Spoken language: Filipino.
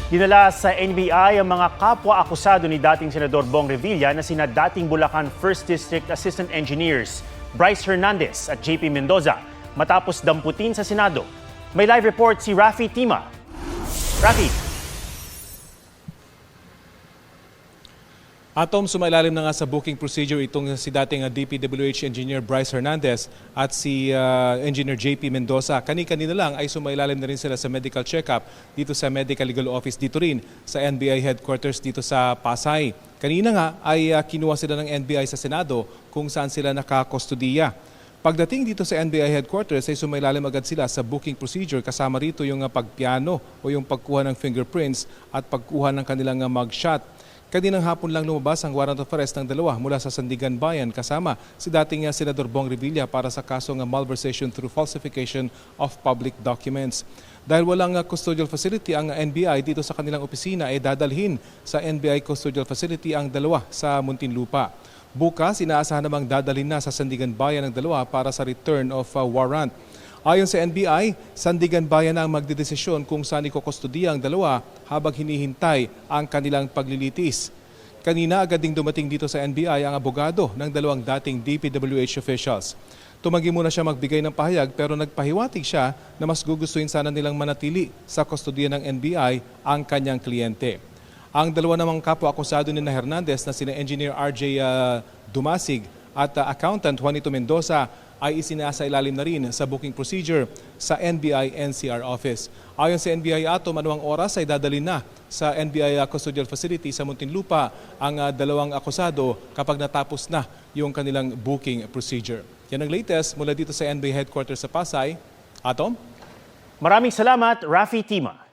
Dinala sa NBI ang mga kapwa-akusado ni dating Senador Bong Revilla na sina dating Bulacan 1st District Assistant Engineers Bryce Hernandez at JP Mendoza matapos damputin sa Senado. May live report si Rafi Tima. Rafi. Atom, sumailalim na nga sa booking procedure itong si dating DPWH Engineer Bryce Hernandez at si Engineer JP Mendoza. Kani-kanina lang ay sumailalim na rin sila sa medical check-up dito sa Medical Legal Office dito rin sa NBI headquarters dito sa Pasay. Kanina nga ay kinuha sila ng NBI sa Senado kung saan sila nakakustodiya. Pagdating dito sa NBI headquarters ay sumailalim agad sila sa booking procedure kasama rito yung pagpiano o yung pagkuha ng fingerprints at pagkuha ng kanilang mugshot. Kaninang hapon lang lumabas ang warrant of arrest ng dalawa mula sa Sandigan Bayan kasama si dating Senador Bong Revilla para sa kasong malversation through falsification of public documents. Dahil walang custodial facility ang NBI dito sa kanilang opisina ay dadalhin sa NBI custodial facility ang dalawa sa Muntinlupa. Bukas, inaasahan namang dadalhin na sa Sandigan Bayan ang dalawa para sa return of warrant. Ayon sa NBI, Sandigan Bayan ang magdedesisyon kung saan ikukustodiya ang dalawa habang hinihintay ang kanilang paglilitis. Kanina agad ding dumating dito sa NBI ang abogado ng dalawang dating DPWH officials. Tumanggi muna siya magbigay ng pahayag pero nagpahiwatig siya na mas gugustuhin sana nilang manatili sa kustodiya ng NBI ang kanyang kliyente. Ang dalawa namang kapwa-akusado ni Hernandez na sina Engineer RJ Dumasig at Accountant Juanito Mendoza ay isinasailalim na rin sa booking procedure sa NBI NCR office. Ayon sa NBI Atom, anumang oras ay dadalhin na sa NBI custodial facility sa Muntinlupa ang dalawang akusado kapag natapos na yung kanilang booking procedure. Yan ang latest mula dito sa NBI headquarters sa Pasay. Atom? Maraming salamat, Rafi Tima.